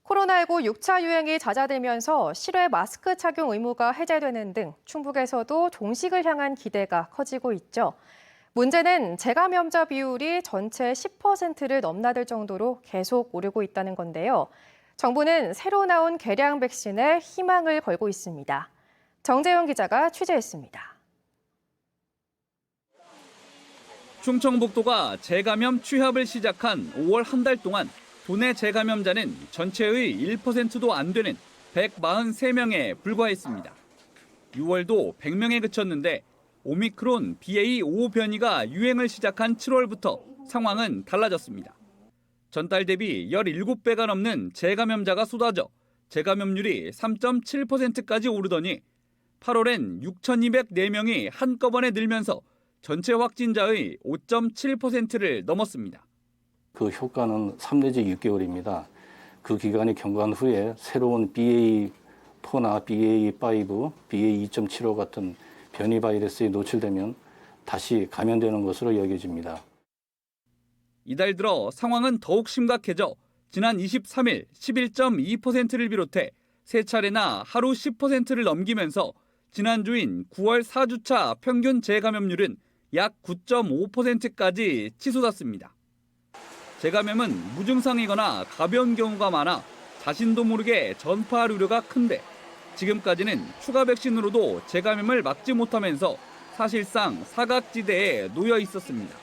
코로나19 6차 유행이 잦아들면서 실외 마스크 착용 의무가 해제되는 등 충북에서도 종식을 향한 기대가 커지고 있죠. 문제는 재감염자 비율이 전체 10%를 넘나들 정도로 계속 오르고 있다는 건데요. 정부는 새로 나온 개량 백신에 희망을 걸고 있습니다. 정재용 기자가 취재했습니다. 충청북도가 재감염 취합을 시작한 5월 한 달 동안 도내 재감염자는 전체의 1%도 안 되는 143명에 불과했습니다. 6월도 100명에 그쳤는데 오미크론 BA.5 변이가 유행을 시작한 7월부터 상황은 달라졌습니다. 전달 대비 17배가 넘는 재감염자가 쏟아져 재감염률이 3.7%까지 오르더니 8월엔 6,204명이 한꺼번에 늘면서 전체 확진자의 5.7%를 넘었습니다. 그 효과는 3 내지 6개월입니다. 그 기간이 경과한 후에 새로운 BA4나 BA5, BA2.75 같은 변이 바이러스에 노출되면 다시 감염되는 것으로 여겨집니다. 이달 들어 상황은 더욱 심각해져 지난 23일 11.2%를 비롯해 세 차례나 하루 10%를 넘기면서 지난주인 9월 4주차 평균 재감염률은 약 9.5%까지 치솟았습니다. 재감염은 무증상이거나 가벼운 경우가 많아 자신도 모르게 전파할 우려가 큰데 지금까지는 추가 백신으로도 재감염을 막지 못하면서 사실상 사각지대에 놓여 있었습니다.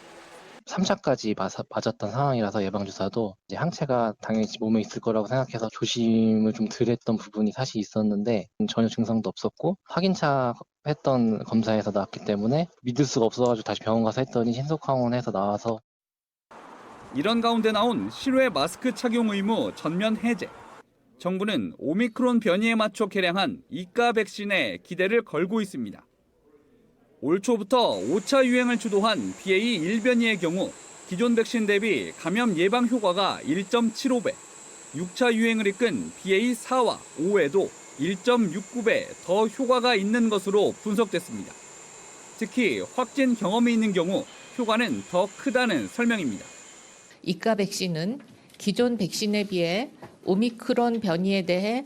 3차까지 맞았던 상황이라서 예방주사도 이제 항체가 당연히 몸에 있을 거라고 생각해서 조심을 좀 덜 했던 부분이 사실 있었는데 전혀 증상도 없었고 확인차 했던 검사에서 나왔기 때문에 믿을 수가 없어가지고 다시 병원 가서 했더니 신속항원해서 나와서 이런 가운데 나온 실외 마스크 착용 의무 전면 해제. 정부는 오미크론 변이에 맞춰 개량한 이가 백신에 기대를 걸고 있습니다. 올 초부터 5차 유행을 주도한 BA.1 변이의 경우 기존 백신 대비 감염 예방 효과가 1.75배, 6차 유행을 이끈 BA4와 5에도 1.69배 더 효과가 있는 것으로 분석됐습니다. 특히 확진 경험이 있는 경우 효과는 더 크다는 설명입니다. 이가 백신은 기존 백신에 비해 오미크론 변이에 대해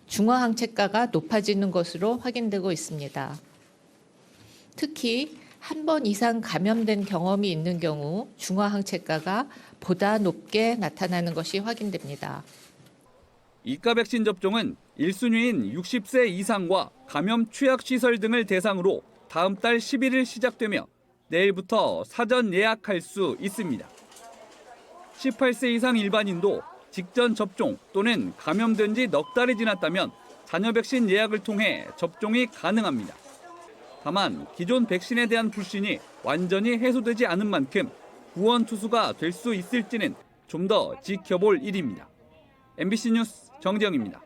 중화 항체가가 높아지는 것으로 확인되고 있습니다. 특히 한 번 이상 감염된 경험이 있는 경우 중화 항체가가 보다 높게 나타나는 것이 확인됩니다. 이가 백신 접종은 1순위인 60세 이상과 감염 취약 시설 등을 대상으로 다음 달 11일 시작되며 내일부터 사전 예약할 수 있습니다. 18세 이상 일반인도 직전 접종 또는 감염된 지 넉 달이 지났다면 자녀 백신 예약을 통해 접종이 가능합니다. 다만 기존 백신에 대한 불신이 완전히 해소되지 않은 만큼 구원 투수가 될 수 있을지는 좀 더 지켜볼 일입니다. MBC 뉴스 정재영입니다.